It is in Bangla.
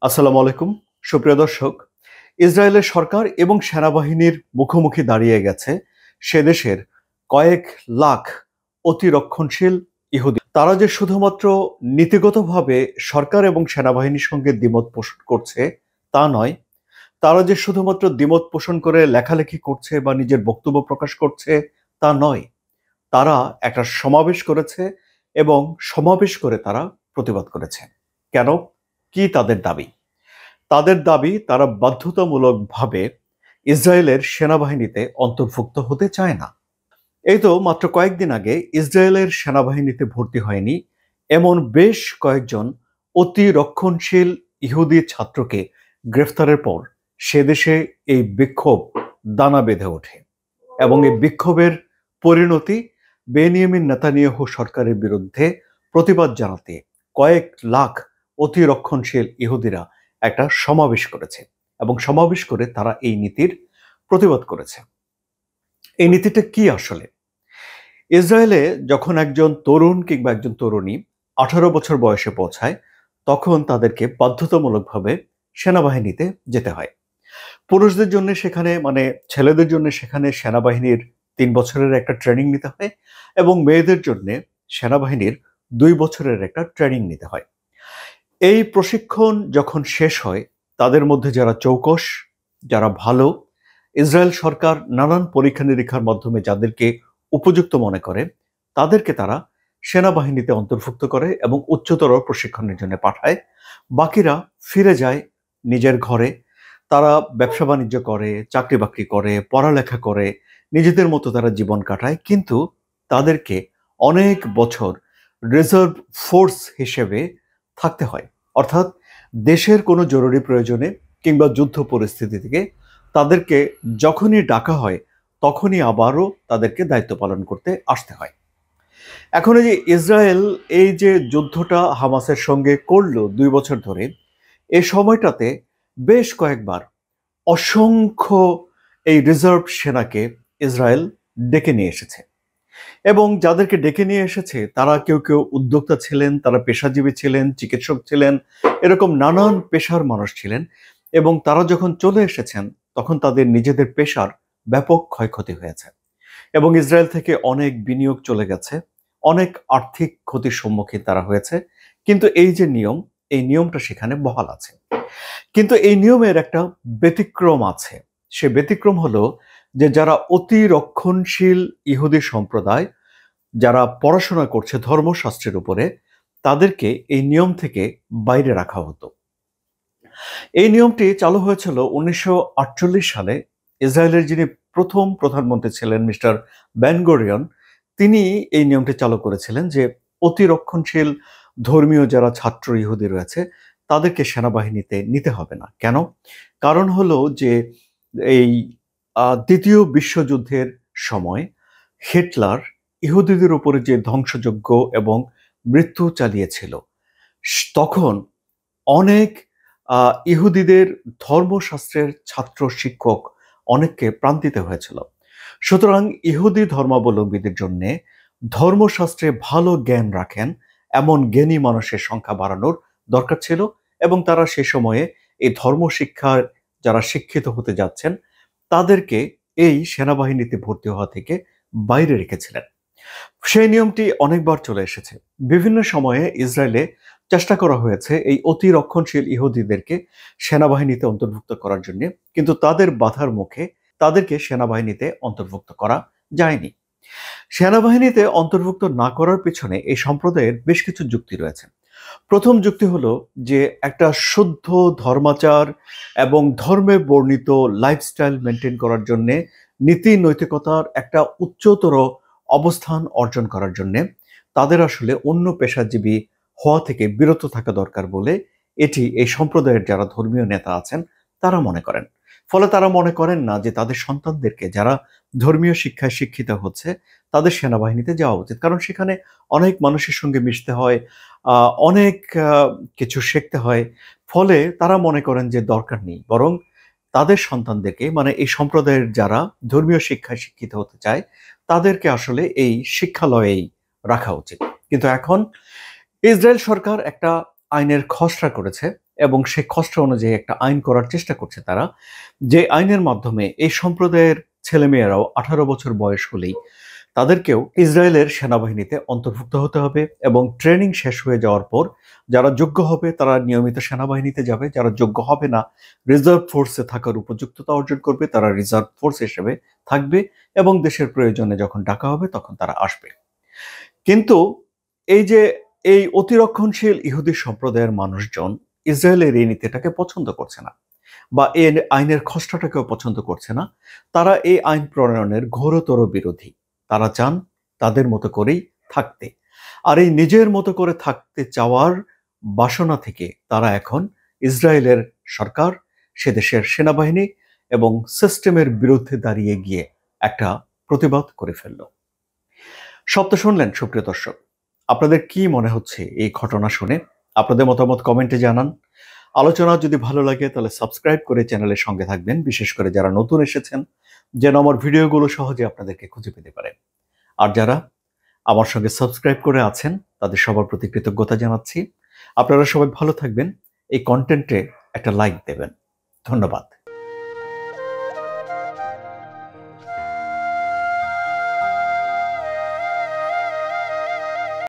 আসসালামু আলাইকুম সুপ্রিয় দর্শক। ইসরায়েলের সরকার এবং সেনাবাহিনীর মুখোমুখি দাঁড়িয়ে গেছে সে দেশের কয়েক লাখ অতিরক্ষণশীল ইহুদি। তারা যে শুধুমাত্র নীতিগতভাবে সরকার এবং সেনাবাহিনীর সঙ্গে দ্বিমত পোষণ করছে তা নয়, তারা যে শুধুমাত্র দ্বিমত পোষণ করে লেখালেখি করছে বা নিজের বক্তব্য প্রকাশ করছে তা নয়, তারা একটা সমাবেশ করেছে এবং সমাবেশ করে তারা প্রতিবাদ করেছে। কেন? কি তাদের দাবি? তাদের দাবি তারা বাধ্যতামূলকভাবে ইসরায়েলের সেনাবাহিনীতে অন্তর্ভুক্ত হতে চায় না। এই তো মাত্র কয়েকদিন আগে ইসরায়েলের সেনাবাহিনীতে ভর্তি হয়নি এমন বেশ কয়েকজন অতি রক্ষণশীল ইহুদি ছাত্রকে গ্রেফতারের পর সে দেশে এই বিক্ষোভ দানা বেঁধে ওঠে এবং এই বিক্ষোভের পরিণতি বেনিয়ামিন নেতানিয়াহু সরকারের বিরুদ্ধে প্রতিবাদ জানাতে কয়েক লাখ অতি রক্ষণশীল ইহুদিরা একটা সমাবেশ করেছে এবং সমাবেশ করে তারা এই নীতির প্রতিবাদ করেছে। এই নীতিটা কি আসলে? ইসরায়েলে যখন একজন তরুণ কিংবা একজন তরুণী 18 বছর বয়সে পৌঁছায়, তখন তাদেরকে বাধ্যতামূলকভাবে সেনাবাহিনীতে যেতে হয়। পুরুষদের জন্য সেখানে ছেলেদের জন্য সেখানে সেনাবাহিনীর 3 বছরের একটা ট্রেনিং নিতে হয় এবং মেয়েদের জন্য সেনাবাহিনীর 2 বছরের একটা ট্রেনিং নিতে হয়। এই প্রশিক্ষণ যখন শেষ হয়, তাদের মধ্যে যারা চৌকস, যারা ভালো, ইসরায়েল সরকার নানান পরীক্ষা নিরীক্ষার মাধ্যমে যাদেরকে উপযুক্ত মনে করে, তাদেরকে তারা সেনাবাহিনীতে অন্তর্ভুক্ত করে এবং উচ্চতর প্রশিক্ষণের জন্য পাঠায়। বাকিরা ফিরে যায় নিজের ঘরে। তারা ব্যবসা বাণিজ্য করে, চাকরি বাকরি করে, পড়ালেখা করে, নিজেদের মতো তারা জীবন কাটায়। কিন্তু তাদেরকে অনেক বছর রিজার্ভ ফোর্স হিসেবে থাকতে হয়। অর্থাৎ দেশের কোনো জরুরি প্রয়োজনে কিংবা যুদ্ধ পরিস্থিতি থেকে তাদেরকে যখনই ডাকা হয়, তখনই আবারও তাদেরকে দায়িত্ব পালন করতে আসতে হয়। এখন এই যে ইসরায়েল এই যে যুদ্ধটা হামাসের সঙ্গে করলো 2 বছর ধরে, এই সময়টাতে বেশ কয়েকবার অসংখ্য এই রিজার্ভ সেনাকে ইসরায়েল ডেকে নিয়ে এসেছে এবং যাদেরকে ডেকে নিয়ে এসেছে তারা কেউ কেউ উদ্যোক্তা ছিলেন, তারা পেশাজীবী ছিলেন, চিকিৎসক ছিলেন, এরকম নানান পেশার মানুষ ছিলেন এবং তারা যখন চলে এসেছেন তখন তাদের নিজেদের পেশার ব্যাপক ক্ষয়ক্ষতি হয়েছে এবং ইসরায়েল থেকে অনেক বিনিয়োগ চলে গেছে, অনেক আর্থিক ক্ষতির সম্মুখীন তারা হয়েছে। কিন্তু এই যে নিয়ম, এই নিয়মটা সেখানে বহাল আছে। কিন্তু এই নিয়মের একটা ব্যতিক্রম আছে। সে ব্যতিক্রম হলো যে যারা অতি রক্ষণশীল ইহুদি সম্প্রদায়, যারা পড়াশোনা করছে ধর্মশাস্ত্রের উপরে, তাদেরকে এই নিয়ম থেকে বাইরে রাখা হতো। এই নিয়মটি চালু হয়েছিল 1948 সালে। ইসরায়েলের যিনি প্রথম প্রধানমন্ত্রী ছিলেন মিস্টার বেন গরিয়ন, তিনি এই নিয়মটি চালু করেছিলেন যে অতি রক্ষণশীল ধর্মীয় যারা ছাত্র ইহুদি রয়েছে তাদেরকে সেনাবাহিনীতে নিতে হবে না। কেন? কারণ হলো যে এই দ্বিতীয় বিশ্বযুদ্ধের সময় হিটলার ইহুদিদের উপরে যে ধ্বংসযজ্ঞ এবং মৃত্যু চালিয়েছিল, তখন অনেক ইহুদিদের ধর্মশাস্ত্রের ছাত্র শিক্ষক অনেককে প্রাণ দিতে হয়েছিল। সুতরাং ইহুদি ধর্মাবলম্বীদের জন্য ধর্মশাস্ত্রে ভালো জ্ঞান রাখেন এমন জ্ঞানী মানুষের সংখ্যা বাড়ানোর দরকার ছিল এবং তারা সে সময়ে এই ধর্মশিক্ষার যারা শিক্ষিত হতে যাচ্ছেন তাদেরকে এই সেনাবাহিনীতে ভর্তি হওয়া থেকে বাইরে রেখেছিলেন। সেই নিয়মটি অনেকবার চলে এসেছে। বিভিন্ন সময়ে ইসরায়েলে চেষ্টা করা হয়েছে এই অতি রক্ষণশীল ইহুদিদেরকে সেনাবাহিনীতে অন্তর্ভুক্ত করার জন্য, কিন্তু তাদের বাধার মুখে তাদেরকে সেনাবাহিনীতে অন্তর্ভুক্ত করা যায়নি। সেনাবাহিনীতে অন্তর্ভুক্ত না করার পিছনে এই সম্প্রদায়ের বেশ কিছু যুক্তি রয়েছে। প্রথম যুক্তি হলো যে একটা শুদ্ধ ধর্মাচার এবং ধর্মে বর্ণিত লাইফস্টাইল মেনটেন করার জন্যে, নীতি নৈতিকতার একটা উচ্চতর অবস্থান অর্জন করার জন্যে তাদের আসলে অন্য পেশাজীবী হওয়া থেকে বিরত থাকা দরকার বলে এটি এই সম্প্রদায়ের যারা ধর্মীয় নেতা আছেন তারা মনে করেন। ফলে তারা মনে করেন না যে তাদের সন্তানদেরকে যারা ধর্মীয় শিক্ষায় শিক্ষিত হচ্ছে তাদের সেনাবাহিনীতে যাওয়া উচিত, কারণ সেখানে অনেক মানুষের সঙ্গে মিশতে হয়, অনেক কিছু শিখতে হয়। ফলে তারা মনে করেন যে দরকার নেই, বরং তাদের সন্তানদেরকে এই সম্প্রদায়ের যারা ধর্মীয় শিক্ষায় শিক্ষিত হতে চায় তাদেরকে আসলে এই শিক্ষালয়েই রাখা উচিত। কিন্তু এখন ইসরায়েল সরকার একটা আইনের খসড়া করেছে এবং সেই খসড়া অনুযায়ী একটা আইন করার চেষ্টা করছে তারা, যে আইনের মাধ্যমে এই সম্প্রদায়ের ছেলেমেয়েরাও 18 বছর বয়স হলেই তাদেরকেও ইসরায়েলের সেনাবাহিনীতে অন্তর্ভুক্ত হতে হবে এবং ট্রেনিং শেষ হয়ে যাওয়ার পর যারা যোগ্য হবে তারা নিয়মিত সেনাবাহিনীতে যাবে, যারা যোগ্য হবে না, রিজার্ভ ফোর্সে থাকার উপযুক্ততা অর্জন করবে, তারা রিজার্ভ ফোর্স হিসেবে থাকবে এবং দেশের প্রয়োজনে যখন ডাকা হবে তখন তারা আসবে। কিন্তু এই যে এই অতিরক্ষণশীল ইহুদি সম্প্রদায়ের মানুষজন ইসরায়েলের এই নীতিটাকে পছন্দ করছে না বা এই আইনের খসড়াটাকেও পছন্দ করছে না। তারা এই আইন প্রণয়নের ঘোরতর বিরোধী। তারা চান তাদের মতো করেই থাকতে। আর এই নিজের মতো করে থাকতে চাওয়ার বাসনা থেকে তারা এখন ইসরায়েলের সরকার, সে দেশের সেনাবাহিনী এবং সিস্টেমের বিরুদ্ধে দাঁড়িয়ে গিয়ে একটা প্রতিবাদ করে ফেলল। সব তো শুনলেন সুপ্রিয় দর্শক, আপনাদের কি মনে হচ্ছে এই ঘটনা শুনে? আপনাদের মতামত কমেন্টে জানান। আলোচনা যদি ভালো লাগে তাহলে সাবস্ক্রাইব করে চ্যানেলের সঙ্গে থাকবেন, বিশেষ করে যারা নতুন এসেছেন, যেন আমার ভিডিওগুলো সহজে আপনাদেরকে খুঁজে পেতে পারে। আর যারা আমার সঙ্গে সাবস্ক্রাইব করে আছেন তাদের সবার প্রতি কৃতজ্ঞতা জানাচ্ছি। আপনারা সবাই ভালো থাকবেন, এই কন্টেন্টে একটা লাইক দেবেন। ধন্যবাদ।